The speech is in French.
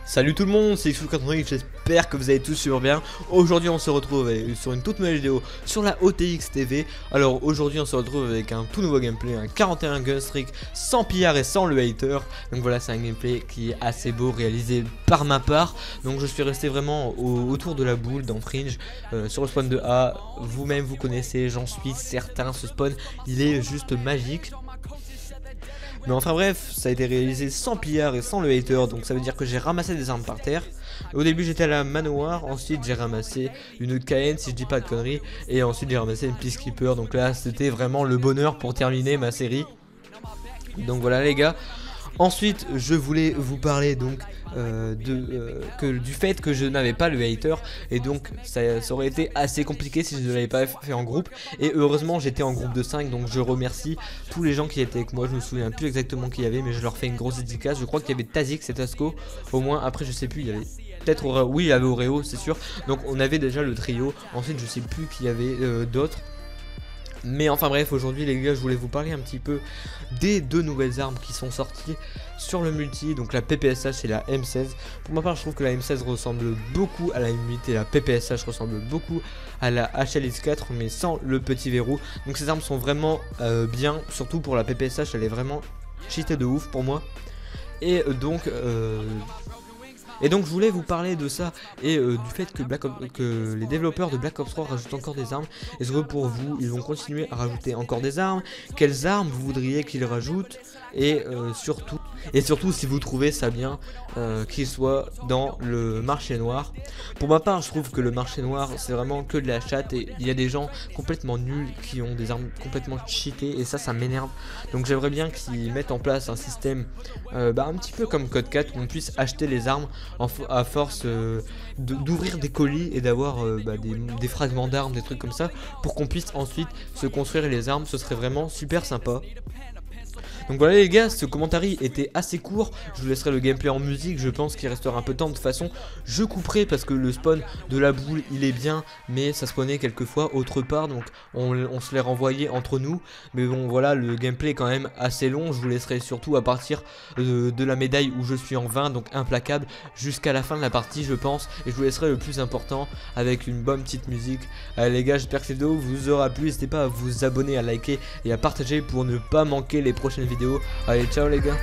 Salut tout le monde, c'est X4, j'espère que vous allez tous super bien. Aujourd'hui on se retrouve sur une toute nouvelle vidéo sur la OTX TV. Alors aujourd'hui on se retrouve avec un tout nouveau gameplay, un 41 gun streak sans pillard et sans le hater. Donc voilà, c'est un gameplay qui est assez beau, réalisé par ma part. Donc je suis resté vraiment autour de la boule dans Fringe, sur le spawn de A. Vous-même vous connaissez, j'en suis certain, ce spawn il est juste magique. Mais enfin bref, ça a été réalisé sans pillard et sans le hater, donc ça veut dire que j'ai ramassé des armes par terre. Au début j'étais à la manoir, ensuite j'ai ramassé une KN si je dis pas de conneries, et ensuite j'ai ramassé une Peacekeeper, donc là c'était vraiment le bonheur pour terminer ma série. Donc voilà les gars. Ensuite je voulais vous parler donc du fait que je n'avais pas le hater, et donc ça aurait été assez compliqué si je ne l'avais pas fait en groupe, et heureusement j'étais en groupe de 5, donc je remercie tous les gens qui étaient avec moi. Je me souviens plus exactement qui y avait, mais je leur fais une grosse dédicace. Je crois qu'il y avait Tazik, c'est Tasco au moins, après je sais plus, il y avait peut-être oui il y avait Oreo c'est sûr, donc on avait déjà le trio. Ensuite je sais plus qu'il y avait d'autres. Mais enfin bref, aujourd'hui les gars, je voulais vous parler un petit peu des deux nouvelles armes qui sont sorties sur le multi, donc la PPSH et la M16. Pour ma part, je trouve que la M16 ressemble beaucoup à la M8 et la PPSH ressemble beaucoup à la HLX4, mais sans le petit verrou. Donc ces armes sont vraiment bien, surtout pour la PPSH, elle est vraiment cheatée de ouf pour moi. Et donc je voulais vous parler de ça et du fait que les développeurs de Black Ops 3 rajoutent encore des armes. Est-ce que pour vous ils vont continuer à rajouter encore des armes? Quelles armes vous voudriez qu'ils rajoutent? Et surtout si vous trouvez ça bien qu'il soit dans le marché noir. Pour ma part je trouve que le marché noir c'est vraiment que de la chatte, et il y a des gens complètement nuls qui ont des armes complètement cheatées, et ça m'énerve. Donc j'aimerais bien qu'ils mettent en place un système un petit peu comme Code 4, où on puisse acheter les armes à force d'ouvrir des colis et d'avoir des fragments d'armes, des trucs comme ça, pour qu'on puisse ensuite se construire les armes. Ce serait vraiment super sympa. Donc voilà les gars, ce commentaire était assez court, je vous laisserai le gameplay en musique, je pense qu'il restera un peu de temps. De toute façon je couperai parce que le spawn de la boule il est bien, mais ça spawnait quelquefois autre part, donc on se les renvoyait entre nous. Mais bon voilà, le gameplay est quand même assez long, je vous laisserai surtout à partir de la médaille où je suis en 20, donc implacable, jusqu'à la fin de la partie je pense. Et je vous laisserai le plus important avec une bonne petite musique. Allez les gars, j'espère que cette vidéo vous aura plu, n'hésitez pas à vous abonner, à liker et à partager pour ne pas manquer les prochaines vidéos. Allez ciao les gars.